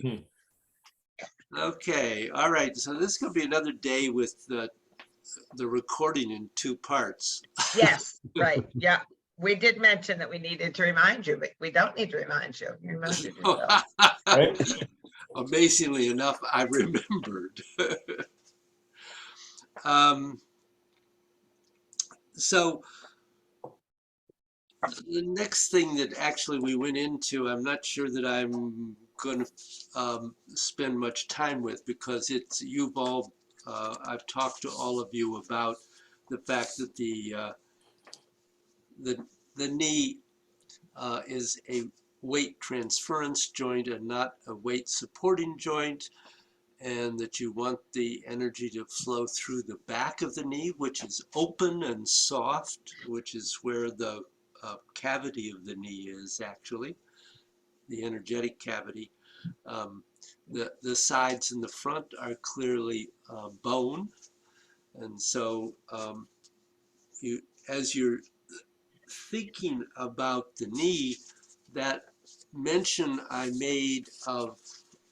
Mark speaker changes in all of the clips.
Speaker 1: Hmm.
Speaker 2: Okay, all right. So this is going to be another day with the recording in two parts.
Speaker 3: Yes, right. Yeah. We did mention that we needed to remind you, but we don't need to remind you. You reminded yourself.
Speaker 1: Right?
Speaker 2: Amazingly enough, I remembered. um, so the next thing that actually we went into, I'm not sure that I'm going to spend much time with, because you've all, I've talked to all of you about the fact that the the knee is a weight transference joint and not a weight supporting joint, and that you want the energy to flow through the back of the knee, which is open and soft, which is where the cavity of the knee is actually, the energetic cavity. Um, the sides and the front are clearly bone, and so you, as you're thinking about the knee, that mention I made of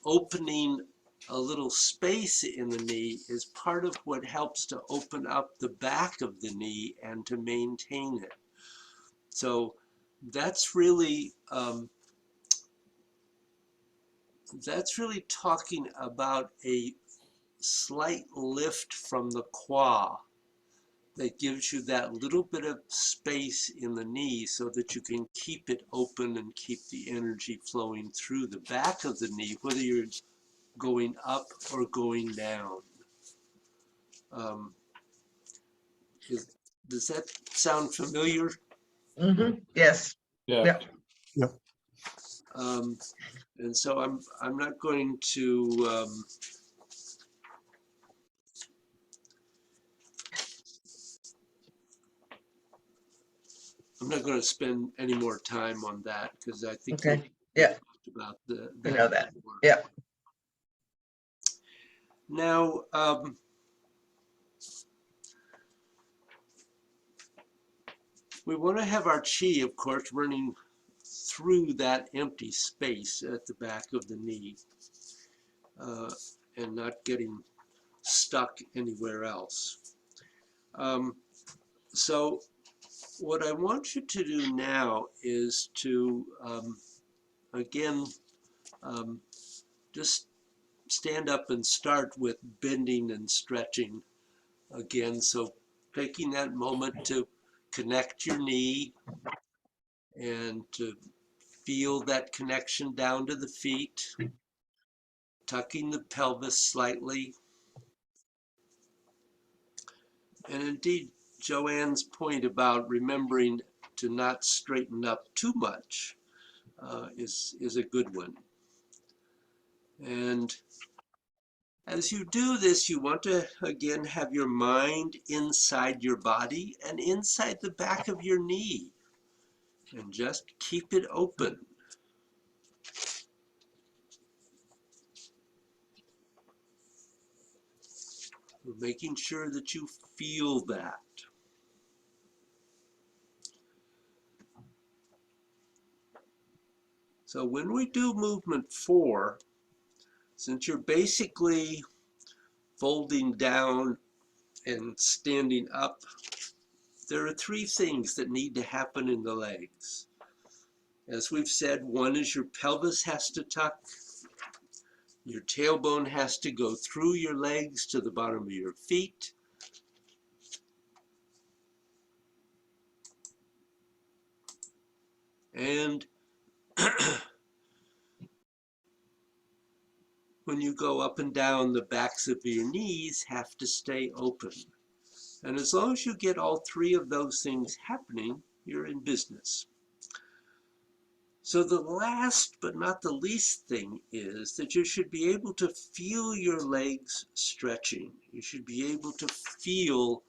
Speaker 2: opening a little space in the knee is part of what helps to open up the back of the knee and to maintain it. So that's really talking about a slight lift from the qua that gives you that little bit of space in the knee so that you can keep it open and keep the energy flowing through the back of the knee, whether you're going up or going down. Um, does that sound familiar?
Speaker 3: Yes.
Speaker 1: Yeah.
Speaker 3: Yep.
Speaker 4: Yep.
Speaker 2: And so I'm not going to spend any more time on that, because I think
Speaker 3: Okay.
Speaker 2: we
Speaker 3: Yeah.
Speaker 2: talked about
Speaker 3: We know that.
Speaker 2: before.
Speaker 3: Yeah.
Speaker 2: Now, we want to have our chi, of course, running through that empty space at the back of the knee, and not getting stuck anywhere else. So what I want you to do now is to, again, just stand up and start with bending and stretching again. So taking that moment to connect your knee and to feel that connection down to the feet, tucking the pelvis slightly. And indeed, Joanne's point about remembering to not straighten up too much is a good one. And as you do this, you want to, again, have your mind inside your body and inside the back of your knee, and just keep it open. Making sure that you feel that. So when we do movement 4, since you're basically folding down and standing up, there are 3 things that need to happen in the legs. As we've said, one is your pelvis has to tuck, your tailbone has to go through your legs to the bottom of your feet, and when you go up and down, the backs of your knees have to stay open. And as long as you get all 3 of those things happening, you're in business. So the last but not the least thing is that you should be able to feel your legs stretching. You should be able to feel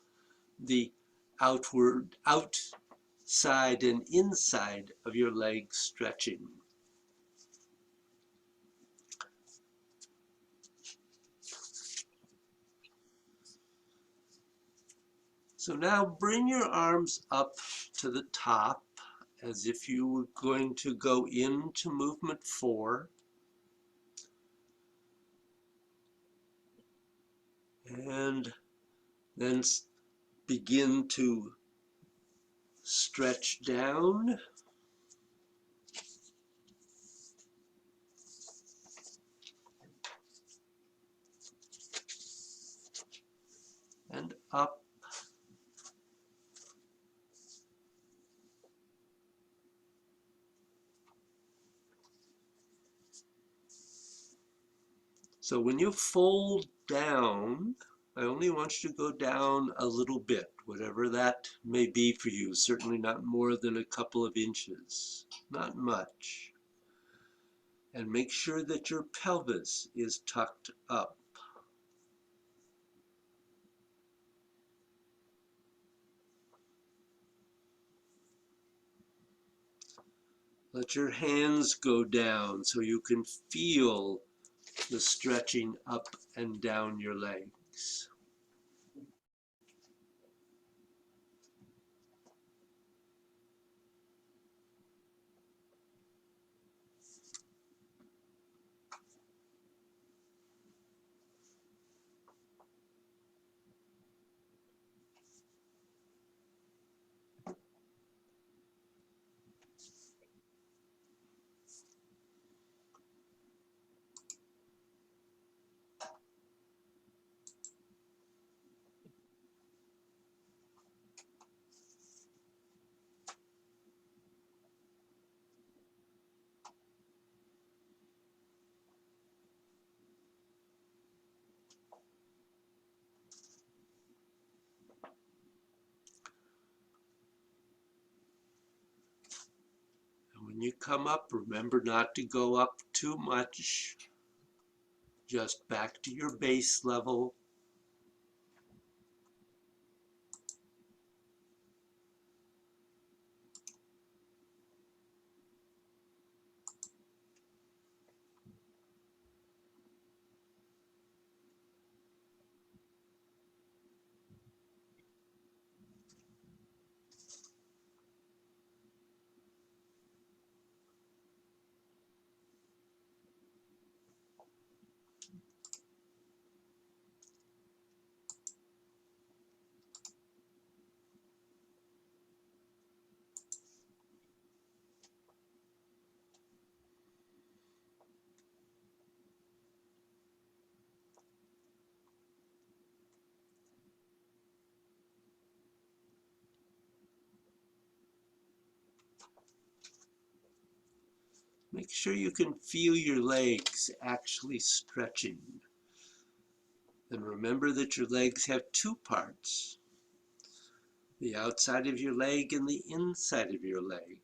Speaker 2: the outside and inside of your legs stretching. So now bring your arms up to the top as if you were going to go into movement 4. And then begin to stretch down and up. So when you fold down, I only want you to go down a little bit, whatever that may be for you, certainly not more than a couple of inches, not much. And make sure that your pelvis is tucked up. Let your hands go down so you can feel the stretching up and down your legs. When you come up, remember not to go up too much, just back to your base level. Make sure you can feel your legs actually stretching. And remember that your legs have two parts, the outside of your leg and the inside of your leg.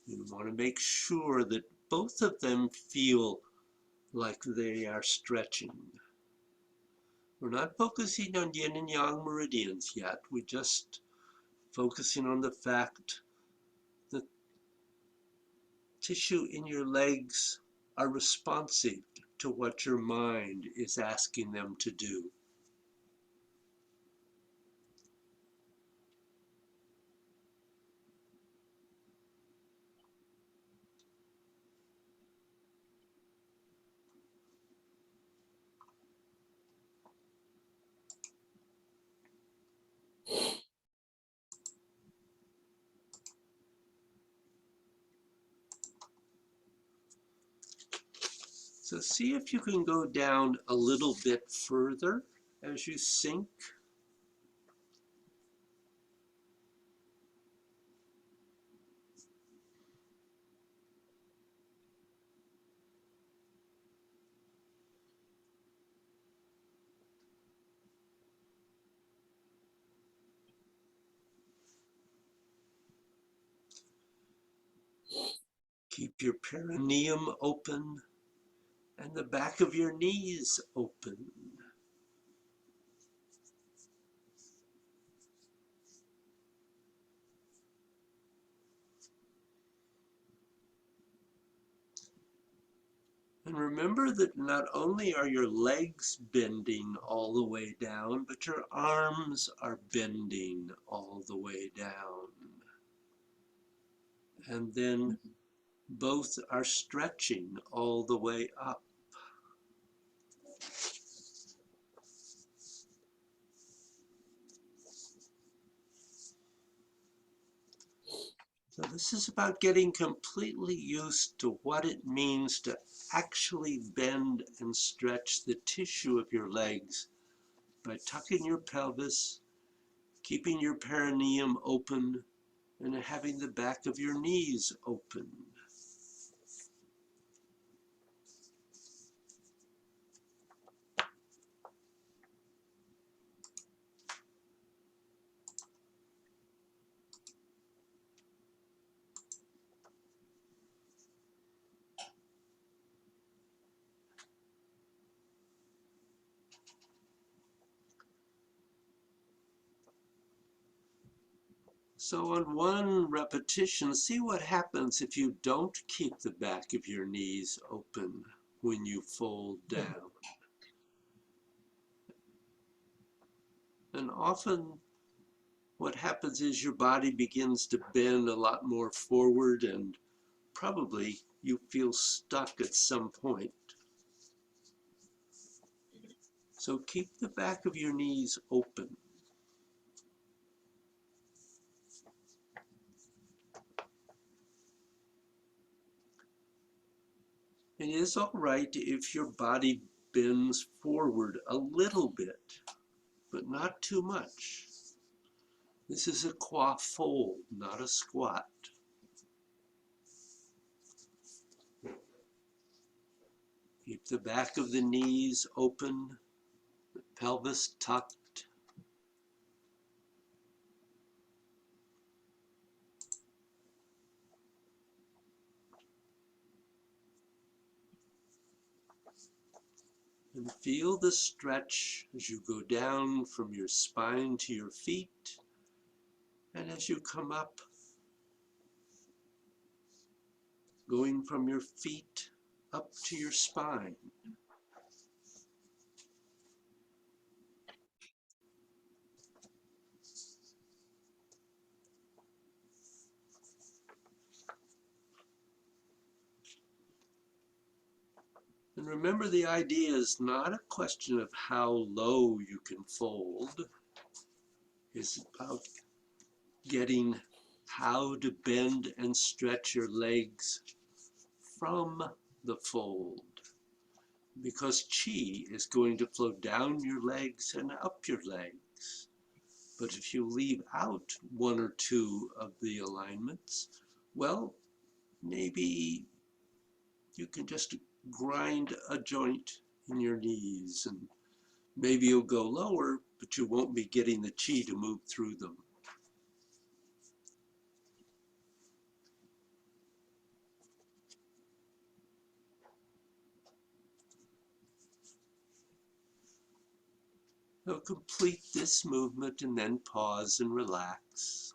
Speaker 2: You want to make sure that both of them feel like they are stretching. We're not focusing on yin and yang meridians yet. We're just focusing on the fact that tissue in your legs are responsive to what your mind is asking them to do. So see if you can go down a little bit further as you sink. Keep your perineum open and the back of your knees open. And remember that not only are your legs bending all the way down, but your arms are bending all the way down. and then both are stretching all the way up. So this is about getting completely used to what it means to actually bend and stretch the tissue of your legs by tucking your pelvis, keeping your perineum open, and having the back of your knees open. So on one repetition, see what happens if you don't keep the back of your knees open when you fold down. And often what happens is your body begins to bend a lot more forward, and probably you feel stuck at some point. So keep the back of your knees open. It is all right if your body bends forward a little bit, but not too much. This is a qua fold, not a squat. Keep the back of the knees open, the pelvis tucked. And feel the stretch as you go down from your spine to your feet, and as you come up, going from your feet up to your spine. And remember, the idea is not a question of how low you can fold. It's about getting how to bend and stretch your legs from the fold. Because chi is going to flow down your legs and up your legs. But if you leave out one or two of the alignments, well, maybe you can just grind a joint in your knees, and maybe you'll go lower, but you won't be getting the chi to move through them. So complete this movement and then pause and relax.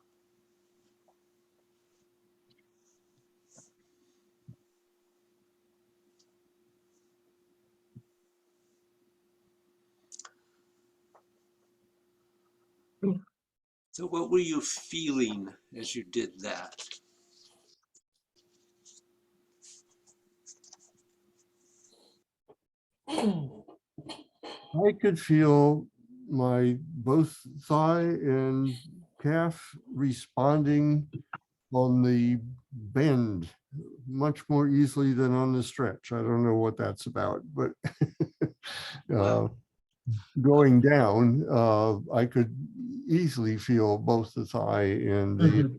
Speaker 2: So what were you feeling as you did that?
Speaker 1: I could feel my both thigh and calf responding on the bend much more easily than on the stretch. I don't know what that's about, but going down, I could easily feel both the thigh and the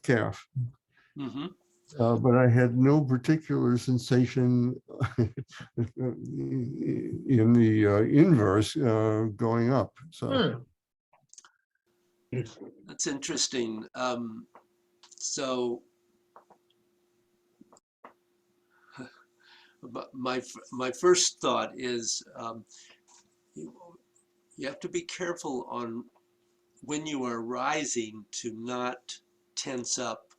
Speaker 1: calf.
Speaker 2: Mm-hmm.
Speaker 1: But I had no particular sensation in the inverse going up. So
Speaker 2: That's interesting. So my first thought is you have to be careful on when you are rising to not tense up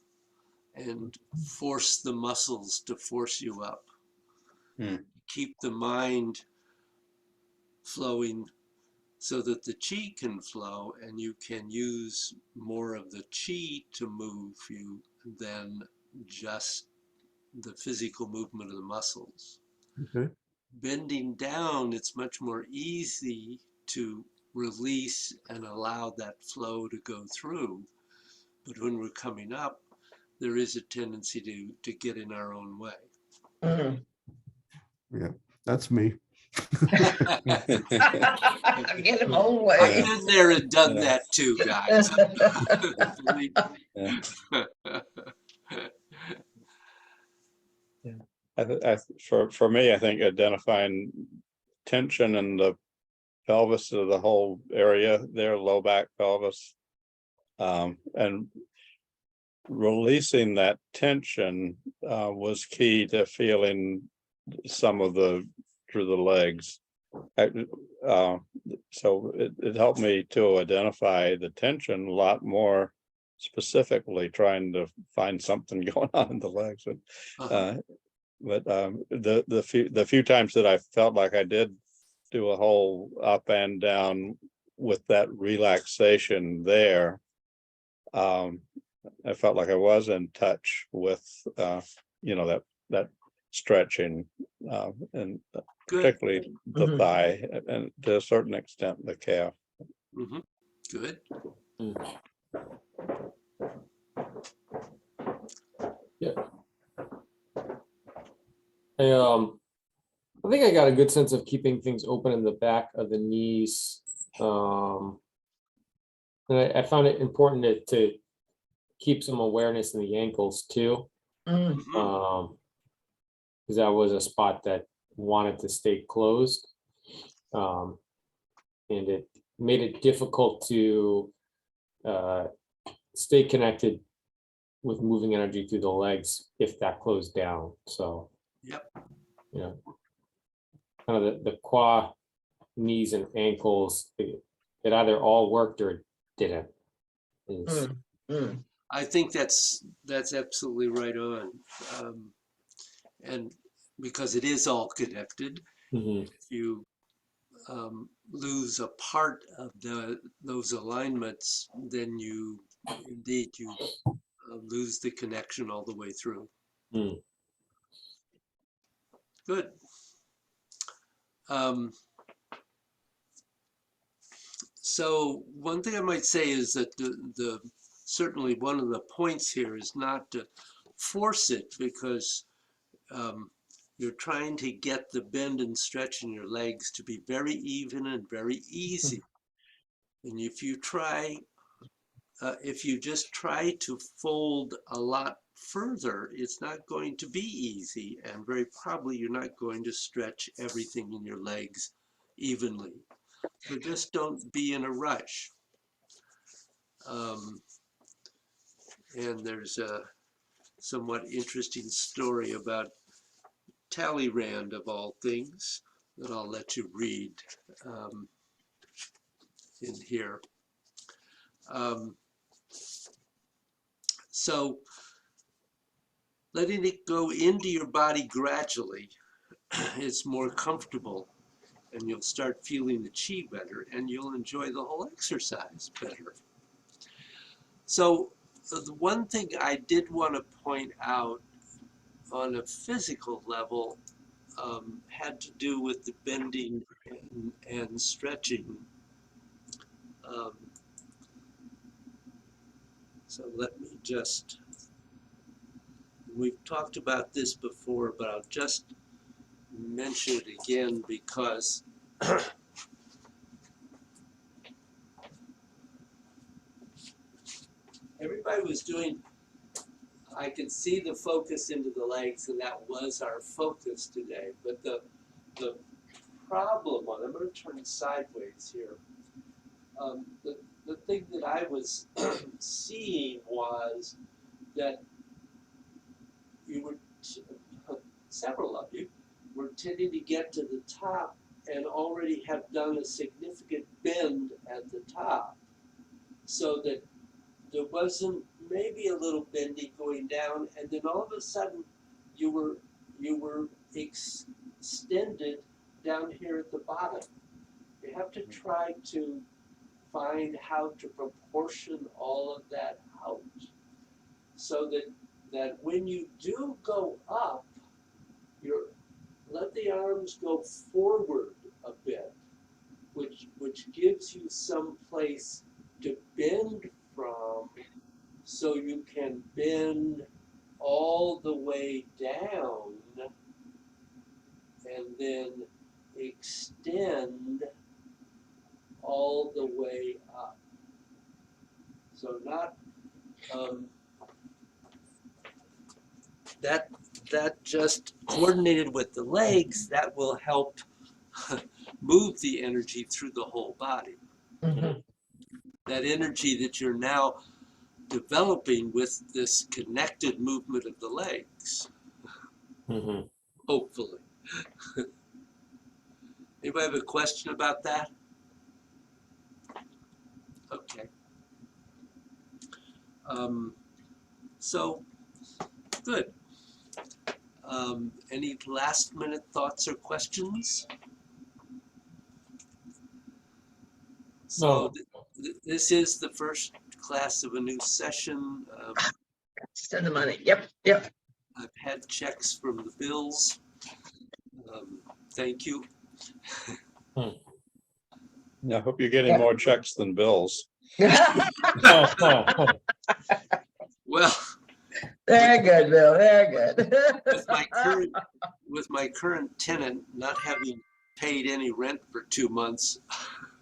Speaker 2: and force the muscles to force you up. Keep the mind flowing so that the chi can flow and you can use more of the chi to move you than just the physical movement of the muscles.
Speaker 1: Okay.
Speaker 2: Bending down, it's much more easy to release and allow that flow to go through. But when we're coming up, there is a tendency to get in our own way.
Speaker 3: Mm.
Speaker 1: Yeah, that's me.
Speaker 3: Get him own
Speaker 2: I've
Speaker 3: way.
Speaker 2: been there and done that too, guys. Believe
Speaker 4: Yeah.
Speaker 2: me.
Speaker 4: For me, I think identifying tension in the pelvis of the whole area there, low back pelvis, and releasing that tension was key to feeling some of through the legs. So it helped me to identify the tension a lot more specifically, trying to find something going on in the legs. But the few times that I felt like I did do a whole up and down with that relaxation there, I felt like I was in touch with that stretching, and
Speaker 2: Good.
Speaker 4: particularly the
Speaker 3: Mhm.
Speaker 4: thigh, and to a certain extent the calf.
Speaker 2: Mhm. Good.
Speaker 5: I think I got a good sense of keeping things open in the back of the knees. And I found it important to keep some awareness in the ankles too.
Speaker 3: Mm.
Speaker 2: Mhm.
Speaker 5: Because that was a spot that wanted to stay closed. And it made it difficult to stay connected with moving energy through the legs if that closed down. So,
Speaker 2: Yep.
Speaker 5: you know, kind of the quad, knees and ankles, it either all worked or it didn't. Is-
Speaker 3: Mm. Mm.
Speaker 2: I think that's absolutely right on. And because it is all connected,
Speaker 5: Mhm.
Speaker 2: if you lose a part of those alignments, then you lose the connection all the way through.
Speaker 5: Mm.
Speaker 2: Good. So one thing I might say is that the certainly one of the points here is not to force it, because you're trying to get the bend and stretch in your legs to be very even and very easy. And if you just try to fold a lot further, it's not going to be easy, and very probably you're not going to stretch everything in your legs evenly. So just don't be in a rush. And there's a somewhat interesting story about Talleyrand, of all things, that I'll let you read in here. So letting it go into your body gradually is more comfortable, and you'll start feeling the chi better, and you'll enjoy the whole exercise better. So the one thing I did want to point out on a physical level had to do with the bending and stretching. So let me just, we've talked about this before, but I'll just mention it again because everybody was doing, I could see the focus into the legs, and that was our focus today. But the problem, I'm going to turn sideways here. The thing that I was seeing was that you were, several of you were tending to get to the top and already have done a significant bend at the top, so that there wasn't maybe a little bendy going down, and then all of a sudden you were extended down here at the bottom. have to try to find how to proportion all of that out so that when you do go up, let the arms go forward a bit, which gives you some place to bend from, so you can bend all the way down and then extend all the way up. So not that just coordinated with the legs, that will help move the energy through the whole body.
Speaker 3: Mhm.
Speaker 2: That energy that you're now developing with this connected movement of the legs,
Speaker 5: Mhm.
Speaker 2: hopefully. Anybody have a question about that? Okay. So, good. Any last minute thoughts or questions? So this is the first class of a new session.
Speaker 3: Send the money. Yep, yep.
Speaker 2: I've had checks from the bills. Thank you.
Speaker 4: I hope you're getting more checks than bills.
Speaker 2: Well,
Speaker 3: Very good, Bill, very good.
Speaker 2: with my current tenant not having paid any rent for 2 months,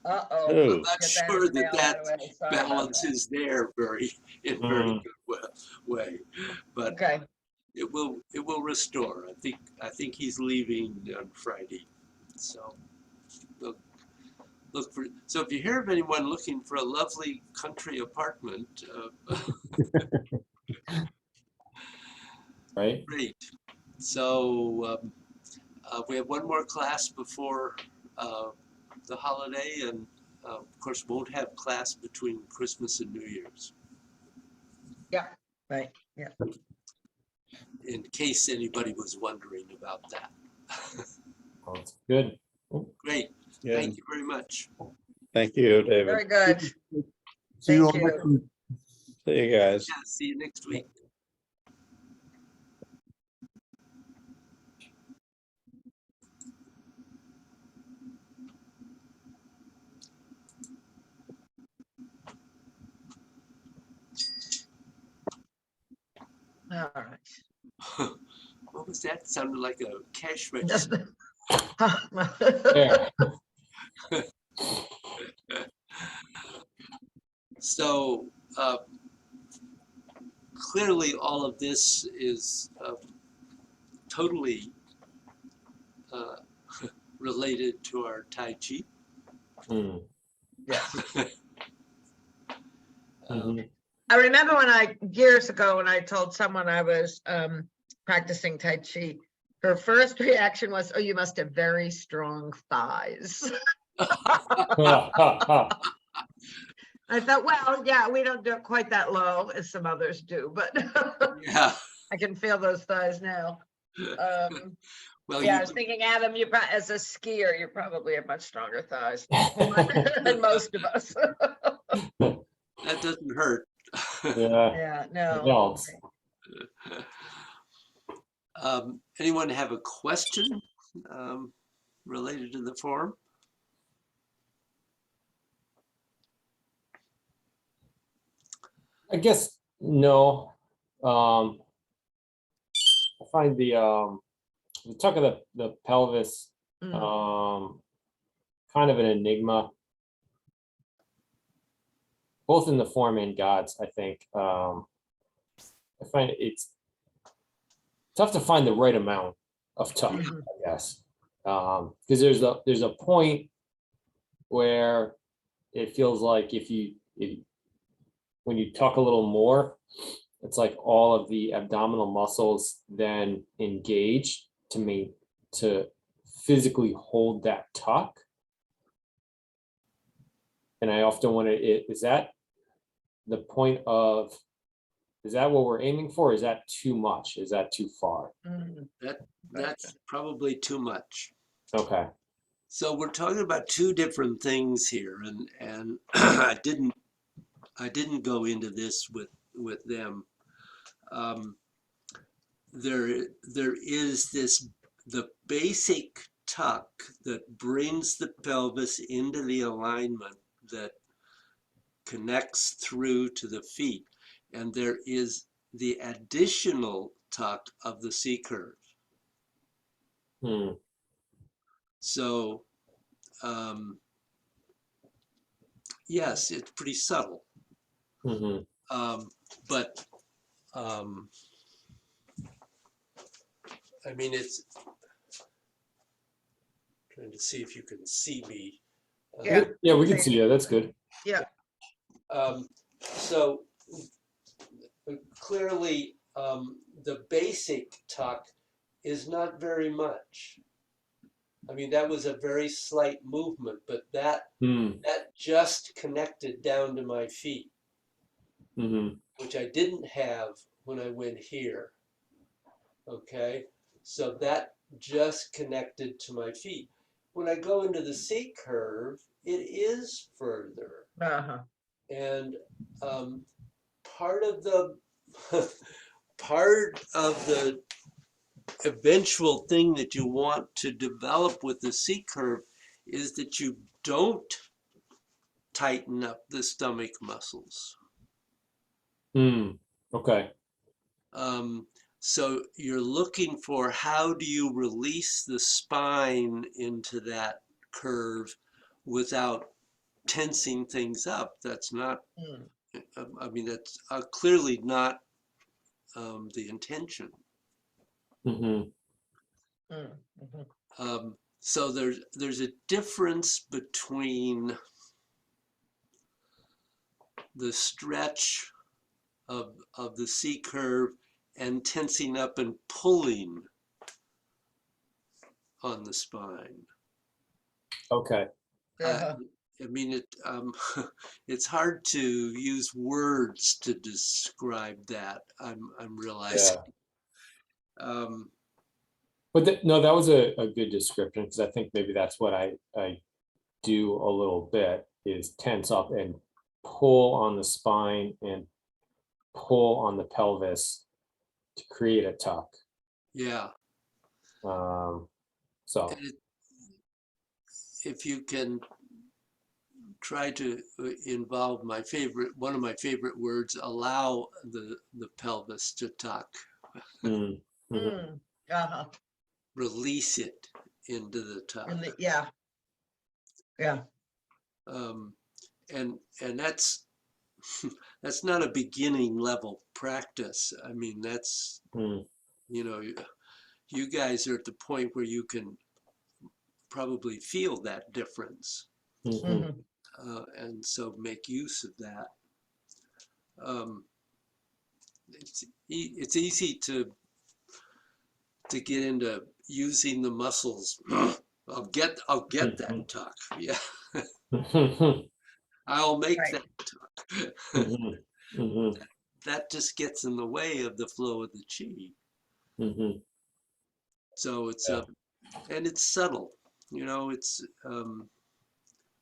Speaker 3: Uh-oh.
Speaker 4: Ooh.
Speaker 2: I'm not
Speaker 3: Get that
Speaker 2: sure
Speaker 3: in the
Speaker 2: that
Speaker 3: mail
Speaker 2: that
Speaker 3: right away. Sorry about
Speaker 2: balance
Speaker 3: that.
Speaker 2: is there in very good way, but
Speaker 3: Okay,
Speaker 2: it will restore. I think he's leaving on Friday, so look for. So if you hear of anyone looking for a lovely country apartment,
Speaker 5: Right?
Speaker 2: great. So we have one more class before the holiday, and of course won't have class between Christmas and New Year's.
Speaker 3: yeah, right, yeah.
Speaker 2: In case anybody was wondering about that.
Speaker 5: Sounds good.
Speaker 2: Great.
Speaker 4: Yeah,
Speaker 2: Thank you very much.
Speaker 4: thank you, David.
Speaker 3: Very good.
Speaker 1: See you all
Speaker 3: Thank
Speaker 1: next
Speaker 3: you.
Speaker 1: week.
Speaker 4: See you guys.
Speaker 2: Yeah, see you next week.
Speaker 3: All right.
Speaker 2: What was that? Sounded like a cash register.
Speaker 5: There.
Speaker 2: So clearly all of this is totally related to our Tai Chi.
Speaker 5: Mm.
Speaker 3: Yes.
Speaker 5: Mhm.
Speaker 3: I remember years ago, when I told someone I was practicing Tai Chi, her first reaction was, "Oh, you must have very strong thighs." I thought, well, yeah, we don't do it quite that low as some others do, but
Speaker 2: Yeah.
Speaker 3: I can feel those thighs now.
Speaker 2: Well,
Speaker 3: Yeah, I was thinking, Adam, as a skier, you probably have much stronger thighs than most of us.
Speaker 2: that doesn't hurt.
Speaker 5: Yeah,
Speaker 3: Yeah,
Speaker 5: it
Speaker 3: no.
Speaker 5: helps.
Speaker 2: Anyone have a question related to the forum?
Speaker 5: I guess no. I find the tuck of the pelvis
Speaker 3: Mm,
Speaker 5: kind of an enigma, both in the form and gods. I think I find it's tough to find the right amount of tuck,
Speaker 3: mhm.
Speaker 5: I guess, because there's a point where it feels like when you tuck a little more, it's like all of the abdominal muscles then engage to physically hold that tuck. And I often wonder, is that the point of, is that what we're aiming for? Is that too much? Is that too far?
Speaker 3: Mm,
Speaker 2: That's probably too much.
Speaker 5: Okay.
Speaker 2: So we're talking about two different things here, and I didn't go into this with them. There is the basic tuck that brings the pelvis into the alignment that connects through to the feet, and there is the additional tuck of the C curve.
Speaker 5: Hmm.
Speaker 2: So yes, it's pretty subtle,
Speaker 5: Mhm.
Speaker 2: but I mean, it's trying to see if you can see me.
Speaker 3: Yeah.
Speaker 5: Yeah, we can see you. That's good.
Speaker 3: Yeah.
Speaker 2: So clearly, the basic tuck is not very much. I mean, that was a very slight movement, but that
Speaker 5: Hmm.
Speaker 2: just connected down to my feet,
Speaker 5: Mhm.
Speaker 2: which I didn't have when I went here. Okay, so that just connected to my feet. When I go into the C curve, it is further.
Speaker 3: Uh-huh.
Speaker 2: And part of the part of the eventual thing that you want to develop with the C curve is that you don't tighten up the stomach muscles.
Speaker 5: Hmm. Okay.
Speaker 2: So you're looking for how do you release the spine into that curve without tensing things up. That's not,
Speaker 3: Mm.
Speaker 2: I mean, that's clearly not the intention.
Speaker 5: Mhm.
Speaker 3: Mm. Mhm.
Speaker 2: So there's a difference between the stretch of the C curve and tensing up and pulling on the spine.
Speaker 5: Okay.
Speaker 3: Uh-huh.
Speaker 2: I mean, it's hard to use words to describe that. I'm realizing.
Speaker 5: Yeah.
Speaker 2: Um,
Speaker 5: But no, that was a good description because I think maybe that's what I do a little bit is tense up and pull on the spine and pull on the pelvis to create a tuck.
Speaker 2: yeah,
Speaker 5: So
Speaker 2: and if you can try to involve one of my favorite words, allow the pelvis to tuck,
Speaker 5: mm, mhm.
Speaker 3: Mm. Uh-huh.
Speaker 2: release it into the tuck.
Speaker 3: Yeah. Yeah.
Speaker 2: And that's that's not a beginning level practice. I mean, that's,
Speaker 5: Mm,
Speaker 2: you know, you guys are at the point where you can probably feel that difference,
Speaker 5: mhm.
Speaker 3: Mhm.
Speaker 2: and so make use of that. Um, it's easy to get into using the muscles. I'll get that tuck. Yeah,
Speaker 5: Mhm.
Speaker 2: I'll make
Speaker 3: Right.
Speaker 2: that tuck.
Speaker 5: Mhm. Mhm.
Speaker 2: That just gets in the way of the flow of the chi.
Speaker 5: Mhm.
Speaker 2: So it's
Speaker 5: Yeah.
Speaker 2: and it's subtle. You know, it's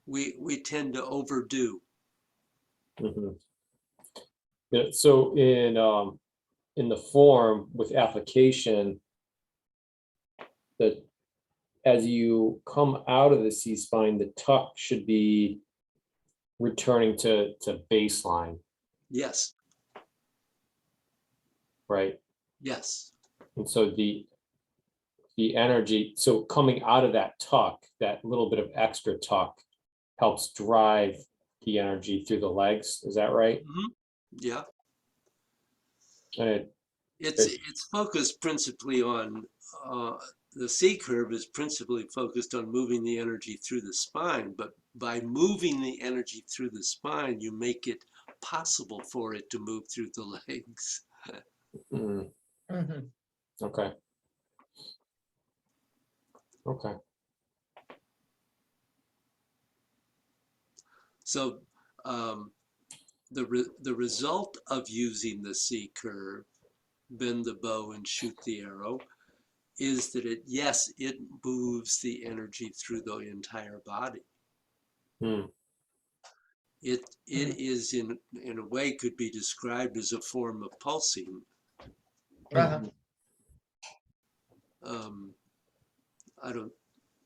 Speaker 2: we tend to overdo.
Speaker 5: Mhm. Yeah, so in the form with application, that as you come out of the C spine, the tuck should be returning to baseline,
Speaker 2: Yes,
Speaker 5: right?
Speaker 2: yes,
Speaker 5: And so the energy, so coming out of that tuck, that little bit of extra tuck helps drive the energy through the legs. Is that right?
Speaker 2: yeah.
Speaker 5: And it,
Speaker 2: It's
Speaker 5: it
Speaker 2: it's focused principally on the C curve is principally focused on moving the energy through the spine, but by moving the energy through the spine, you make it possible for it to move through the legs.
Speaker 5: mm,
Speaker 3: Mhm.
Speaker 5: okay. Okay.
Speaker 2: So the result of using the C curve, bend the bow and shoot the arrow, is that yes, it moves the energy through the entire body.
Speaker 5: Hmm.
Speaker 2: It is in a way could be described as a form of pulsing.
Speaker 3: Uh-huh.
Speaker 2: I don't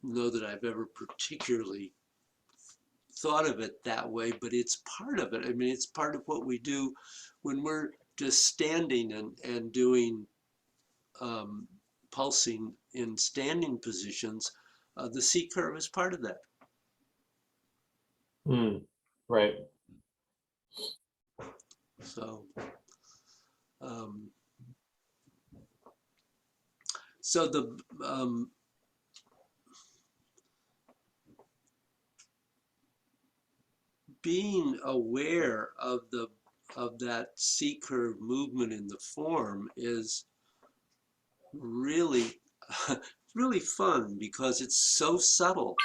Speaker 2: know that I've ever particularly thought of it that way, but it's part of it. I mean, it's part of what we do when we're just standing and doing pulsing in standing positions. The C curve is part of that.
Speaker 5: Hmm. Right.
Speaker 2: So, so the being aware of that C curve movement in the form is really really fun because it's so subtle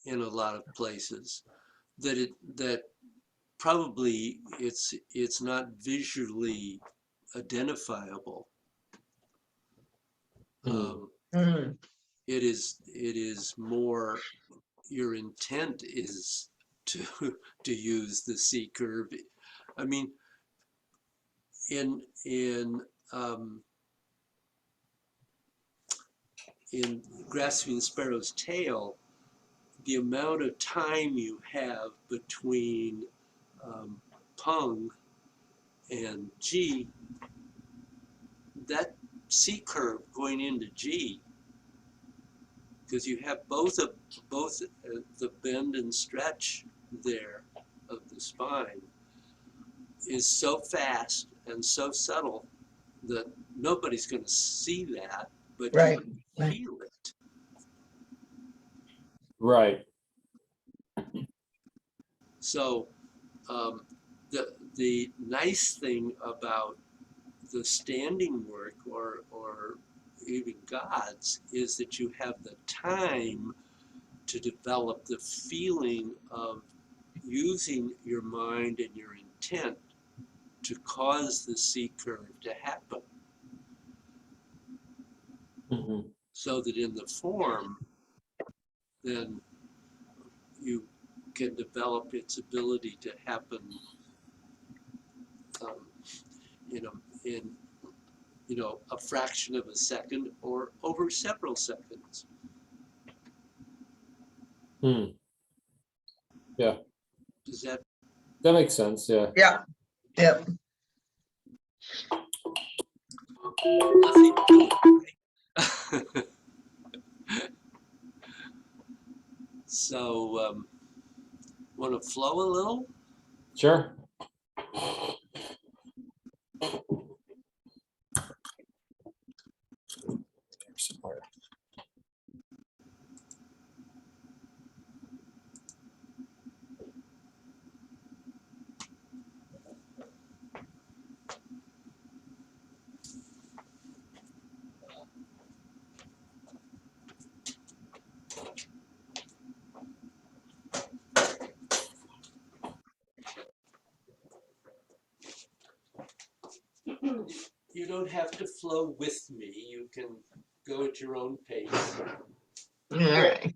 Speaker 2: in a lot of places that probably it's not visually identifiable.
Speaker 5: Hmm.
Speaker 3: Mhm.
Speaker 2: It is more your intent is to use the C curve. I mean, um, in Grasping the Sparrow's Tail, the amount of time you have between Pung and G, that C curve going into G, because you have both the bend and stretch there of the spine, is so fast and so subtle that nobody's going to see that, but
Speaker 3: Right,
Speaker 2: you
Speaker 3: right.
Speaker 2: feel it.
Speaker 5: Right.
Speaker 2: So the nice thing about the standing work or even God's is that you have the time to develop the feeling of using your mind and your intent to cause the C curve to happen,
Speaker 5: Hmm.
Speaker 2: so that in the form, then you can develop its ability to happen in a fraction of a second or over several seconds.
Speaker 5: Hmm. Yeah,
Speaker 2: Does that
Speaker 5: that makes sense. Yeah.
Speaker 3: Yeah, yep.
Speaker 2: nothing to it, right? So want to flow a little?
Speaker 5: Sure.
Speaker 2: You don't have to flow with me. You can go at your own pace.
Speaker 3: All right.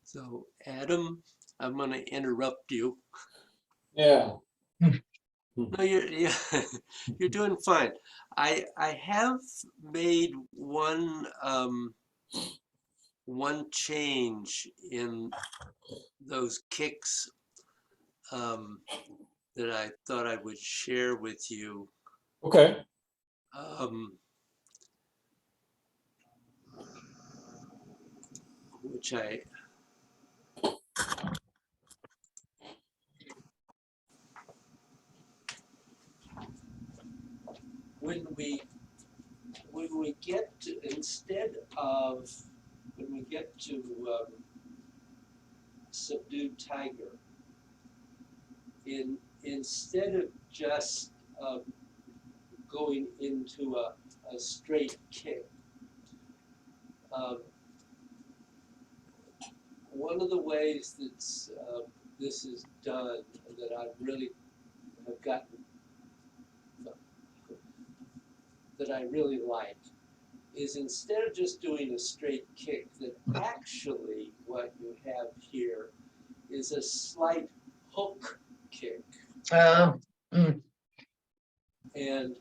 Speaker 2: So Adam, I'm going to interrupt you.
Speaker 5: Yeah.
Speaker 2: No, you're doing fine. I have made one change in those kicks that I thought I would share with you.
Speaker 5: Okay.
Speaker 2: Which I when we get to when we get to subdued tiger, instead of just going into a straight kick. One of the ways that this is done that I really have gotten, that I really like, is instead of just doing a straight kick, that actually what you have here is a slight hook kick.
Speaker 3: Oh,
Speaker 2: And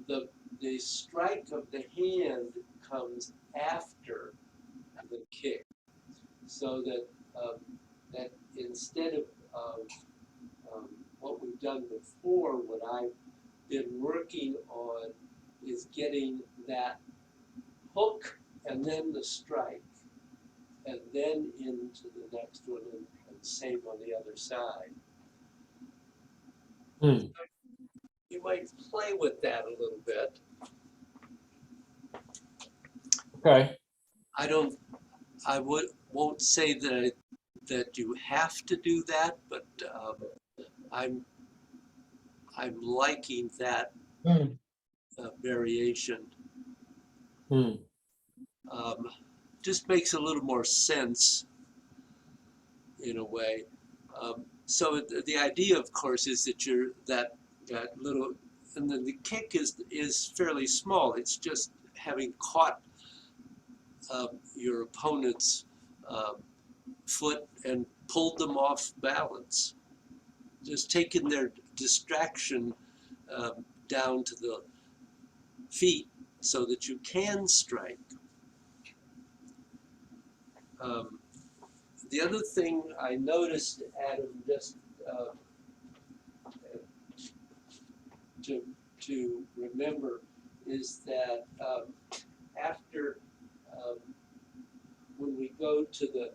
Speaker 2: the strike of the hand comes after the kick, so that that instead of what we've done before, what I've been working on is getting that hook and then the strike, and then into the next one, and same on the other side.
Speaker 5: Hmm.
Speaker 2: You might play with that a little bit.
Speaker 5: Okay.
Speaker 2: Won't say that you have to do that, but I'm liking that
Speaker 3: mm,
Speaker 2: variation.
Speaker 5: Hmm.
Speaker 2: Just makes a little more sense in a way. So the idea, of course, is that that little, and then the kick is fairly small. It's just having caught your opponent's foot and pulled them off balance. Just taking their distraction down to the feet so that you can strike. The other thing I noticed, Adam, just to remember, is that after when we go to the